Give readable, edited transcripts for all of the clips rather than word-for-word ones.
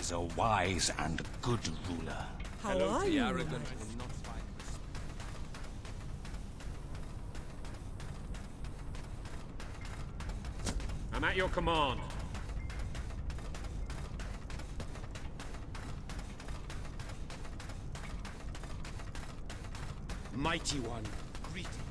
is a wise and good ruler. How are you? Arrogant will not find respect. I'm at your command. Mighty one, greeting.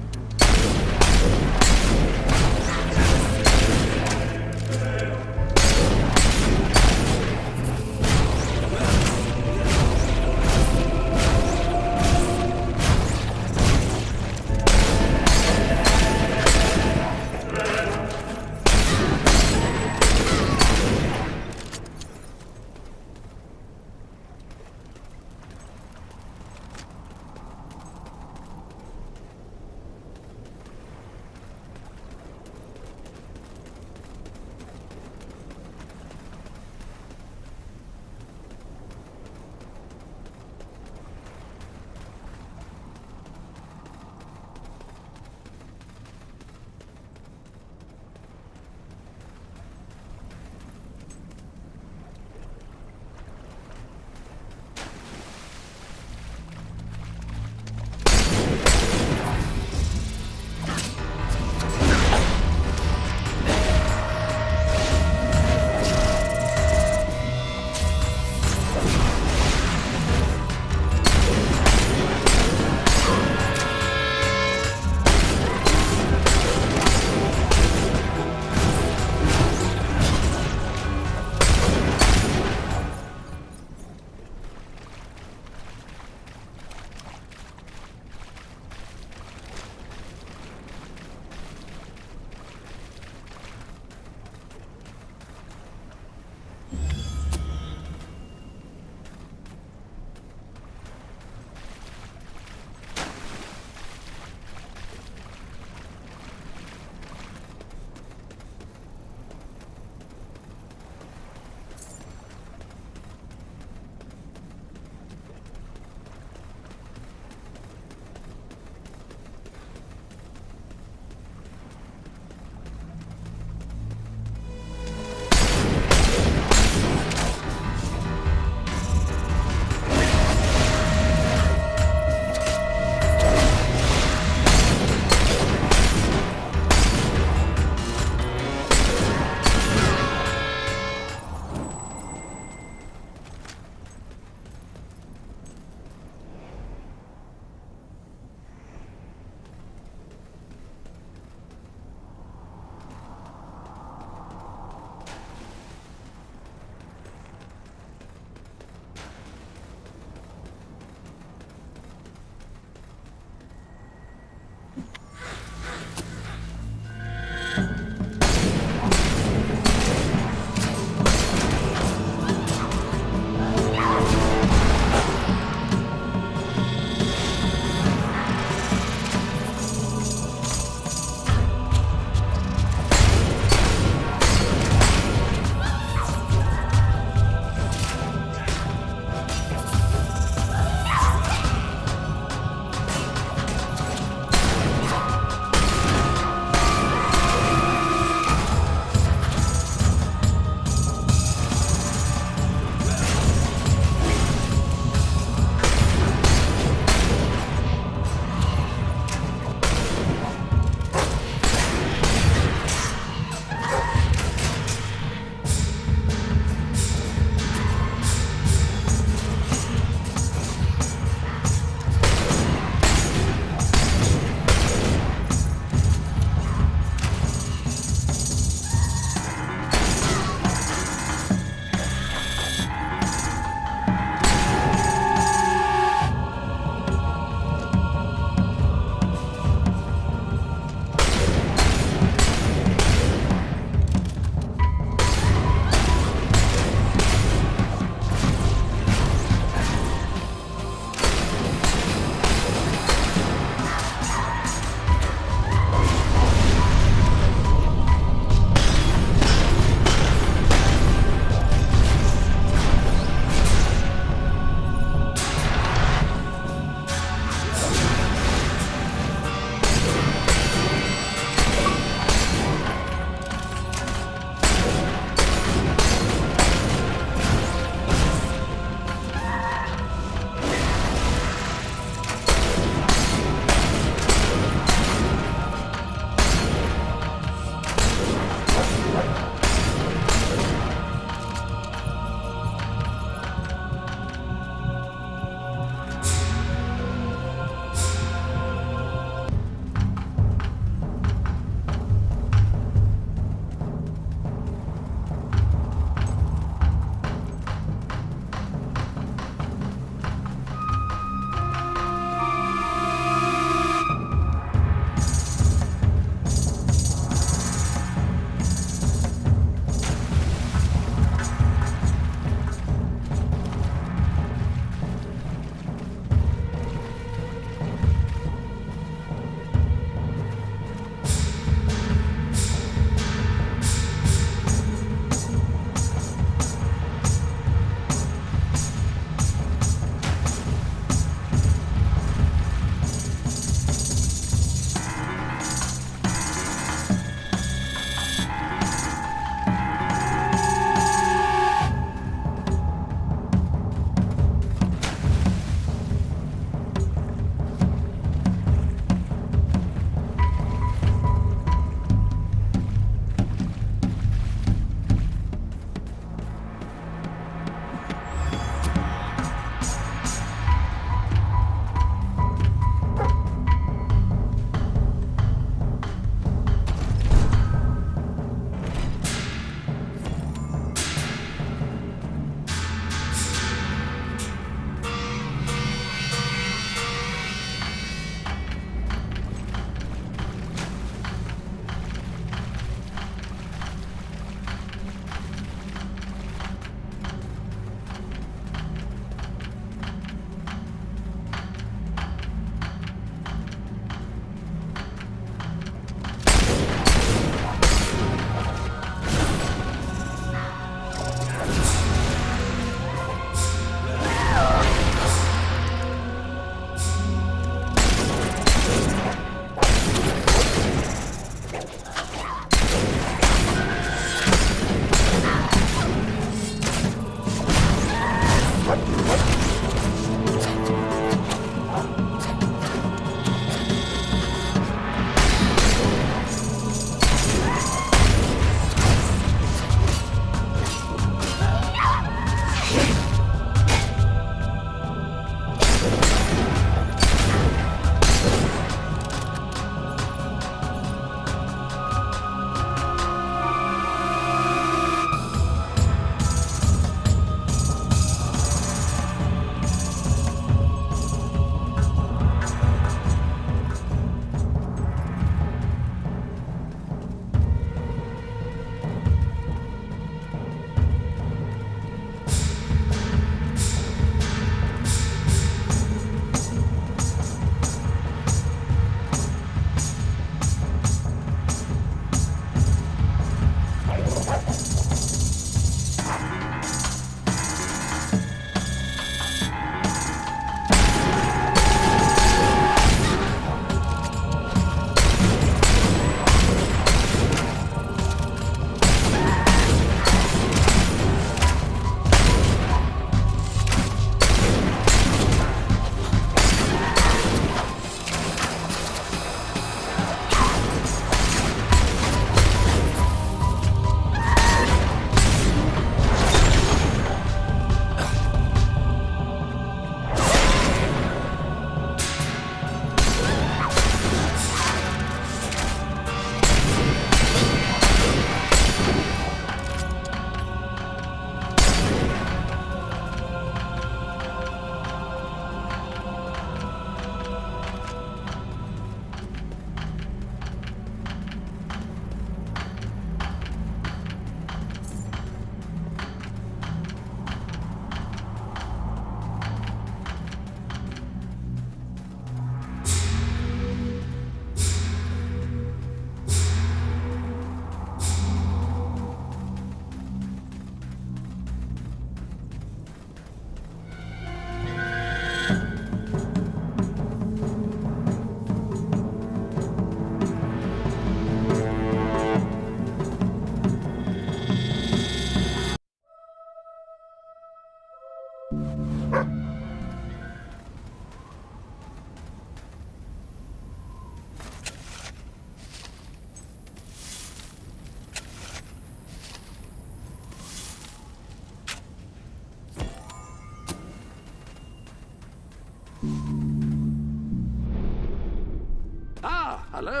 Ah, hello.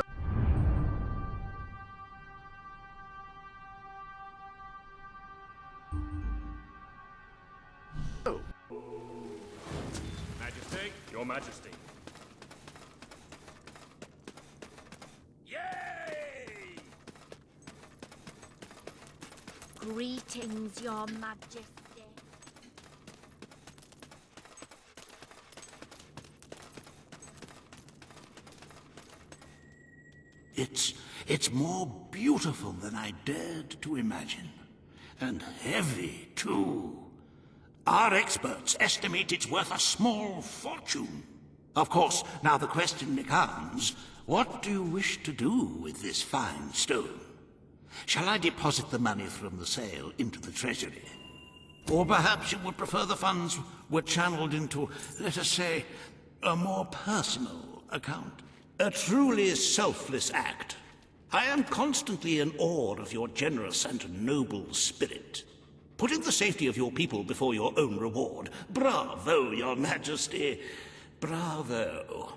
Majesty, Your Majesty. Yay! Greetings, Your Majesty. It's more beautiful than I dared to imagine. And heavy, too. Our experts estimate it's worth a small fortune. Of course, now the question becomes, what do you wish to do with this fine stone? Shall I deposit the money from the sale into the Treasury? Or perhaps you would prefer the funds were channeled into, let us say, a more personal account? A truly selfless act. I am constantly in awe of your generous and noble spirit. Putting the safety of your people before your own reward. Bravo, Your Majesty. Bravo.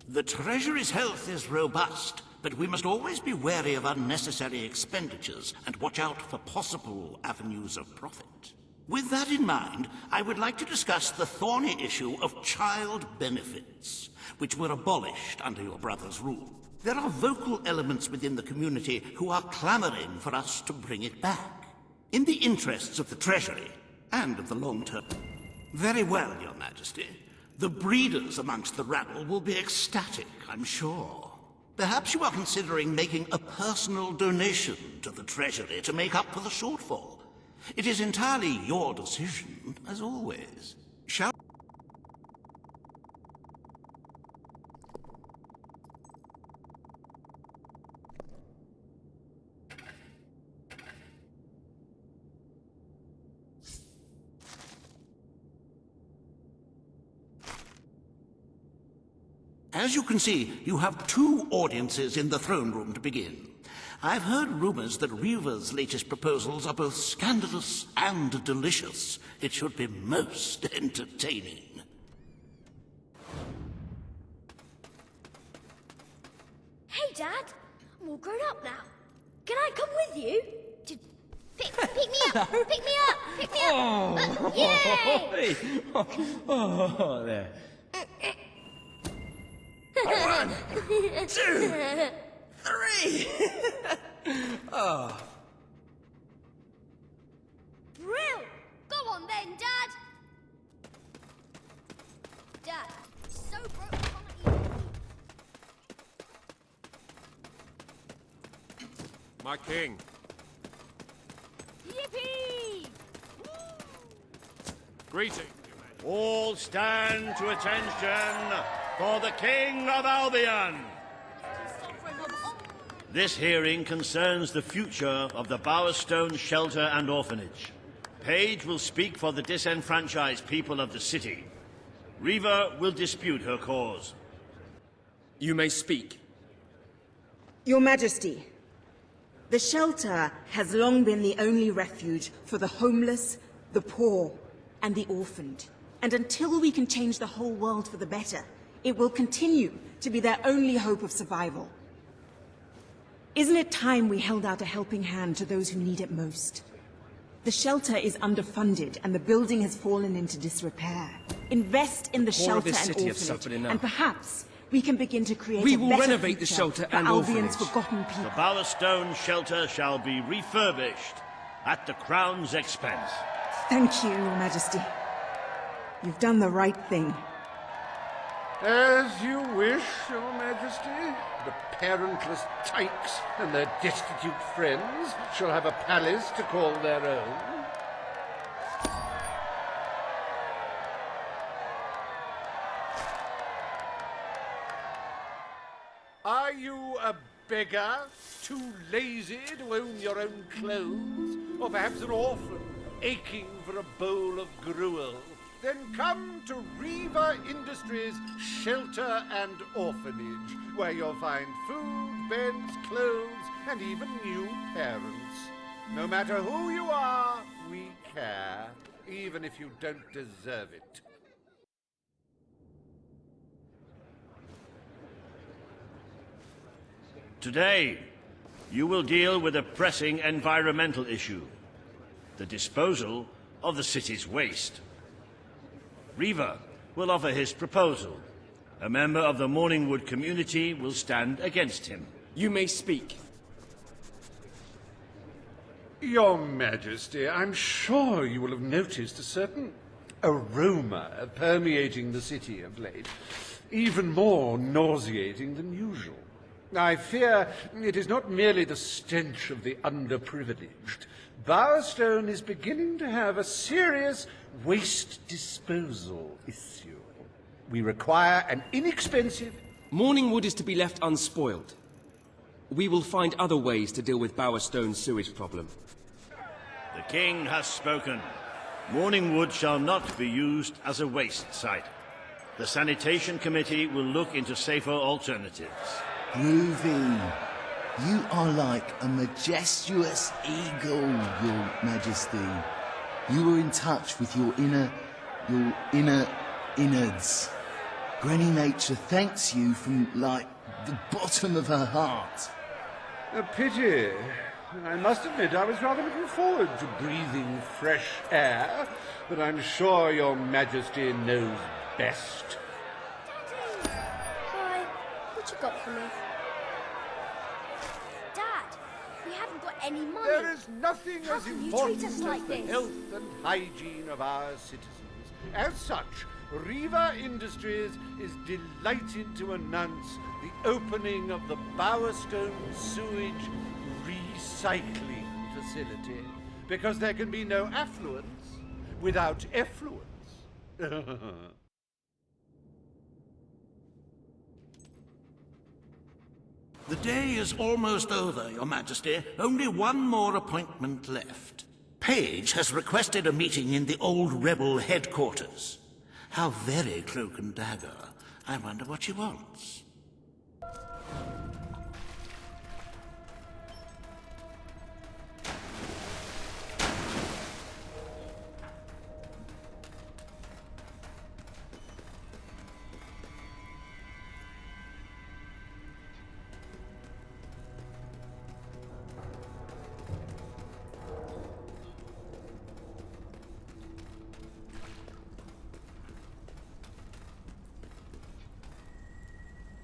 The Treasury's health is robust, but we must always be wary of unnecessary expenditures and watch out for possible avenues of profit. With that in mind, I would like to discuss the thorny issue of child benefits, which were abolished under your brother's rule. There are vocal elements within the community who are clamoring for us to bring it back, in the interests of the Treasury and of the long term. Very well, Your Majesty. The breeders amongst the rabble will be ecstatic, I'm sure. Perhaps you are considering making a personal donation to the Treasury to make up for the shortfall. It is entirely your decision, as always. Shall... As you can see, you have 2 audiences in the throne room to begin. I've heard rumors that Reaver's latest proposals are both scandalous and delicious. It should be most entertaining. Hey, Dad. I'm all grown up now. Can I come with you? Pick me up! Pick me up! Pick me up! Yay! Oh, there. 1, 2, 3. Oh. Brill! Go on then, Dad! Dad, so broke I can't even... My king. Yippee! Greetings. All stand to attention for the King of Albion. This hearing concerns the future of the Bowerstone Shelter and Orphanage. Paige will speak for the disenfranchised people of the city. Reaver will dispute her cause. You may speak. Your Majesty, the shelter has long been the only refuge for the homeless, the poor, and the orphaned. And until we can change the whole world for the better, it will continue to be their only hope of survival. Isn't it time we held out a helping hand to those who need it most? The shelter is underfunded and the building has fallen into disrepair. Invest in the Poor of shelter this and city have suffered orphanage, enough. and perhaps we can begin to create We a will better renovate the future shelter for and Albion's orphanage. forgotten people. The Bowerstone Shelter shall be refurbished at the Crown's expense. Thank you, Your Majesty. You've done the right thing. As you wish, Your Majesty. The parentless tykes and their destitute friends shall have a palace to call their own. Are you a beggar, too lazy to own your own clothes? Or perhaps an orphan, aching for a bowl of gruel? Then come to Reaver Industries Shelter and Orphanage, where you'll find food, beds, clothes, and even new parents. No matter who you are, we care, even if you don't deserve it. Today, you will deal with a pressing environmental issue: the disposal of the city's waste. Reaver will offer his proposal. A member of the Morningwood community will stand against him. You may speak. Your Majesty, I'm sure you will have noticed a certain aroma permeating the city of late, even more nauseating than usual. I fear it is not merely the stench of the underprivileged. Bowerstone is beginning to have a serious waste disposal issue. We require an inexpensive... Morningwood is to be left unspoiled. We will find other ways to deal with Bowerstone's sewage problem. The king has spoken. Morningwood shall not be used as a waste site. The sanitation committee will look into safer alternatives. Groovy. You are like a majestuous eagle, Your Majesty. You were in touch with your inner innards. Granny Nature thanks you from, like, the bottom of her heart. A pity. I must admit I was rather looking forward to breathing fresh air, but I'm sure Your Majesty knows best. Daddy! Hi. What you got for me? Dad, we haven't got any money. There is nothing How as can you important treat us as like the this? health and hygiene of our citizens. As such, Reaver Industries is delighted to announce the opening of the Bowerstone Sewage Recycling Facility, because there can be no affluence without effluence. The day is almost over, Your Majesty. Only one more appointment left. Paige has requested a meeting in the old rebel headquarters. How very cloak and dagger. I wonder what she wants.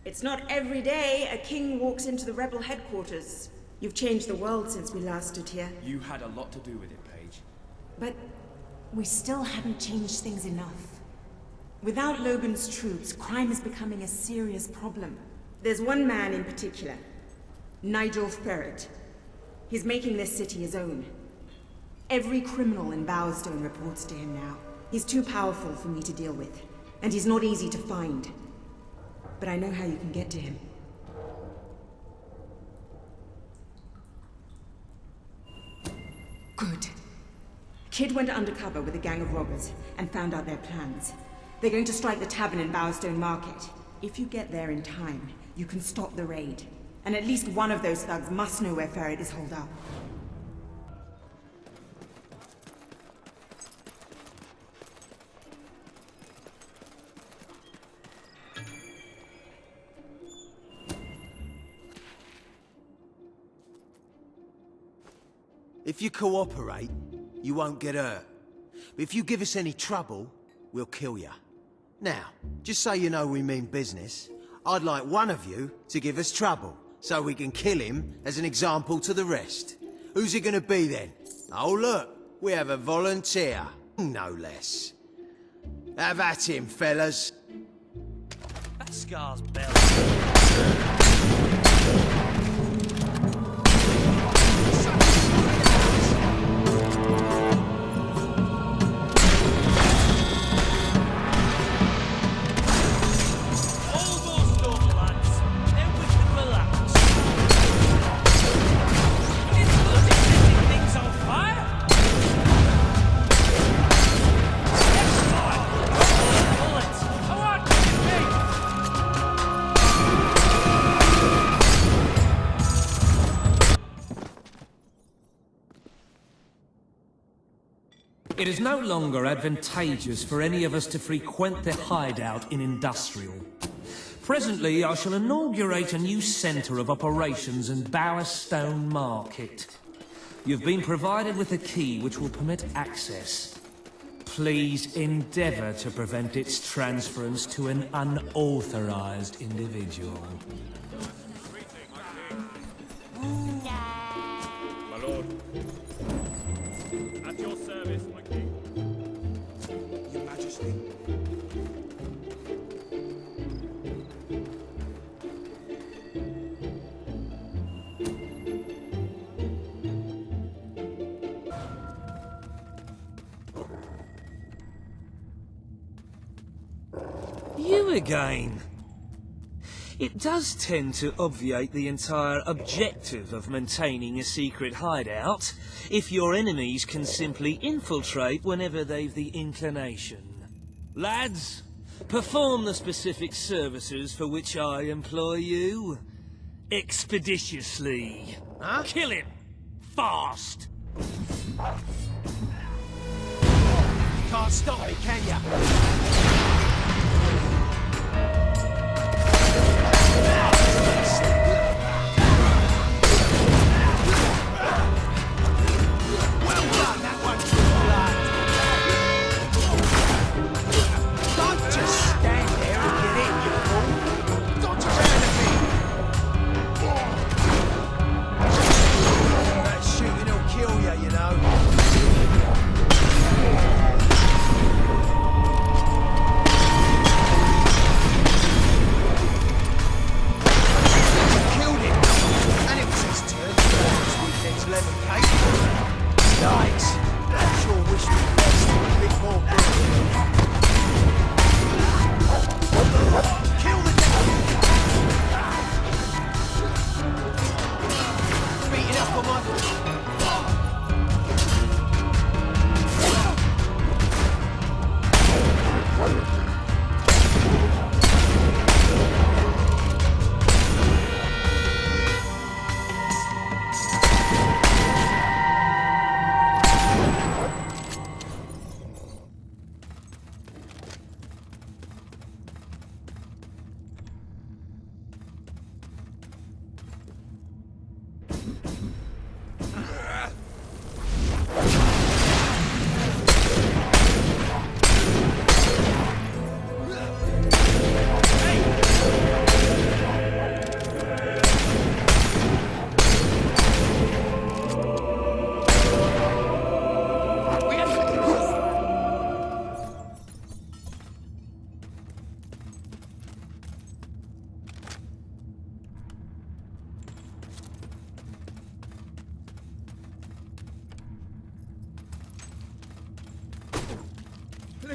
It's not every day a king walks into the rebel headquarters. You've changed the world since we last stood here. You had a lot to do with it, Paige. But we still haven't changed things enough. Without Logan's troops, crime is becoming a serious problem. There's one man in particular, Nigel Ferret. He's making this city his own. Every criminal in Bowerstone reports to him now. He's too powerful for me to deal with, and he's not easy to find. But I know how you can get to him. Good. Kid went undercover with a gang of robbers and found out their plans. They're going to strike the tavern in Bowerstone Market. If you get there in time, you can stop the raid. And at least one of those thugs must know where Ferret is holed up. If you cooperate, you won't get hurt. But if you give us any trouble, we'll kill you. Now, just so you know we mean business, I'd like one of you to give us trouble, so we can kill him as an example to the rest. Who's it gonna be then? Oh look, we have a volunteer, no less. Have at him, fellas. That scar's bell. It is no longer advantageous for any of us to frequent the hideout in Industrial. Presently, I shall inaugurate a new centre of operations in Bowerstone Market. You've been provided with a key which will permit access. Please endeavour to prevent its transference to an unauthorised individual. My lord. At your service, my king. Your Majesty. You again. It does tend to obviate the entire objective of maintaining a secret hideout, if your enemies can simply infiltrate whenever they've the inclination. Lads, perform the specific services for which I employ you. Expeditiously. Huh? Kill him! Fast! Can't stop it, can ya?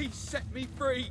Please set me free.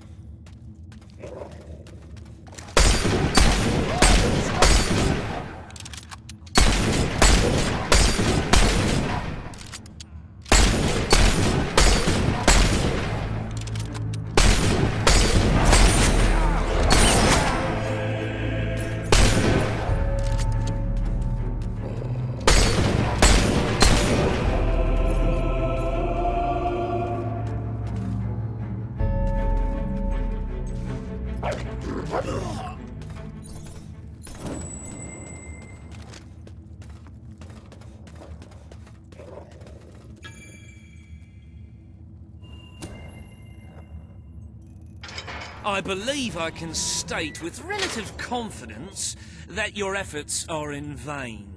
I believe I can state with relative confidence that your efforts are in vain.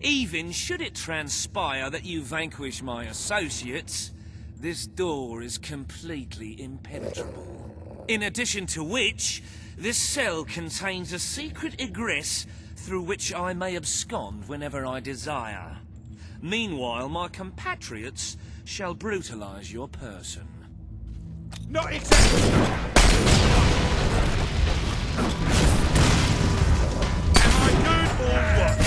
Even should it transpire that you vanquish my associates, this door is completely impenetrable. In addition to which, this cell contains a secret egress through which I may abscond whenever I desire. Meanwhile, my compatriots shall brutalize your person. Not exactly. Am I good or what?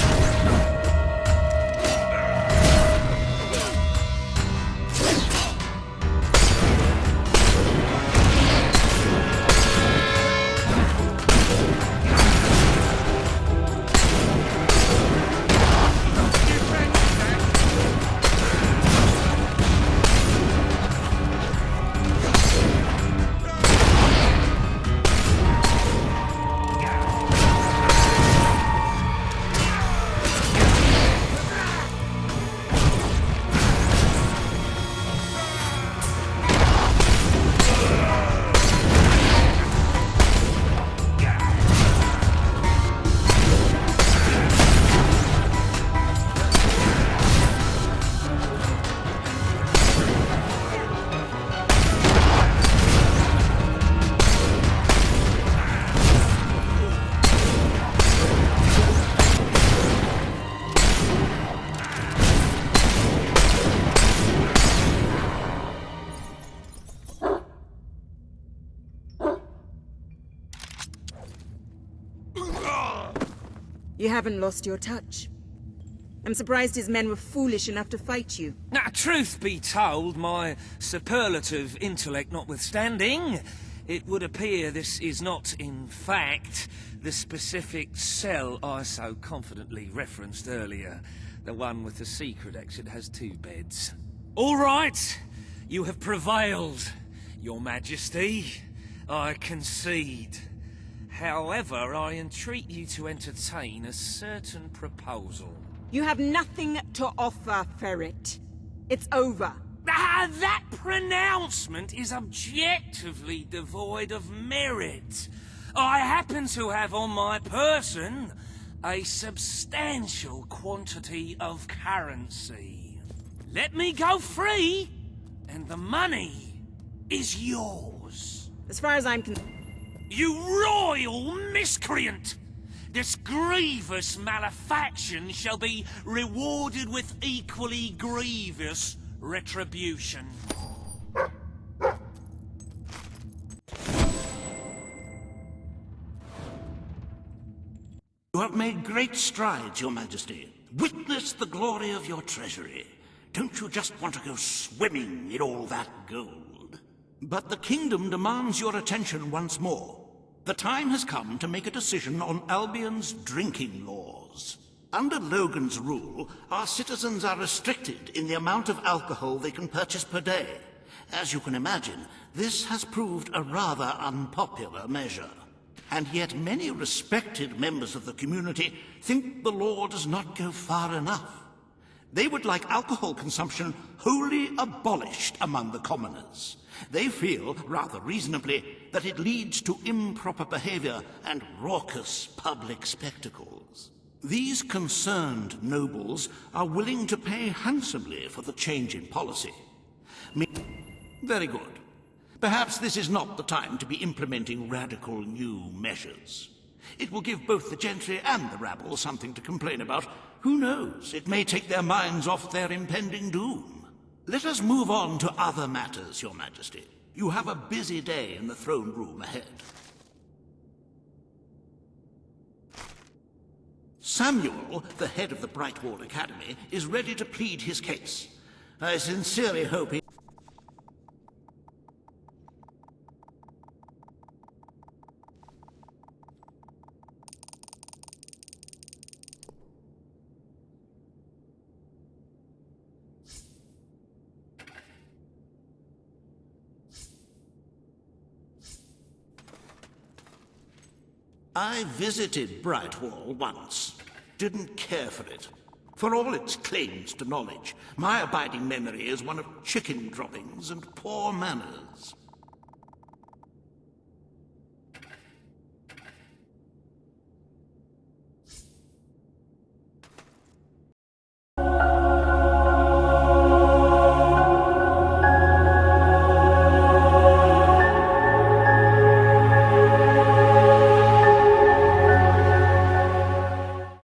You haven't lost your touch. I'm surprised his men were foolish enough to fight you. Now, truth be told, my superlative intellect notwithstanding, it would appear this is not, in fact, the specific cell I so confidently referenced earlier. The one with the secret exit has 2 beds. All right, you have prevailed, Your Majesty. I concede. However, I entreat you to entertain a certain proposal. You have nothing to offer, Ferret. It's over. That pronouncement is objectively devoid of merit. I happen to have on my person a substantial quantity of currency. Let me go free, and the money is yours. As far as I'm concerned... You royal miscreant! This grievous malefaction shall be rewarded with equally grievous retribution. You have made great strides, Your Majesty. Witness the glory of your treasury. Don't you just want to go swimming in all that gold? But the kingdom demands your attention once more. The time has come to make a decision on Albion's drinking laws. Under Logan's rule, our citizens are restricted in the amount of alcohol they can purchase per day. As you can imagine, this has proved a rather unpopular measure. And yet many respected members of the community think the law does not go far enough. They would like alcohol consumption wholly abolished among the commoners. They feel, rather reasonably, that it leads to improper behavior and raucous public spectacles. These concerned nobles are willing to pay handsomely for the change in policy. Very good. Perhaps this is not the time to be implementing radical new measures. It will give both the gentry and the rabble something to complain about. Who knows? It may take their minds off their impending doom. Let us move on to other matters, Your Majesty. You have a busy day in the throne room ahead. Samuel, the head of the Brightwall Academy, is ready to plead his case. I sincerely hope he... I visited Brightwall once. Didn't care for it. For all its claims to knowledge, my abiding memory is one of chicken droppings and poor manners.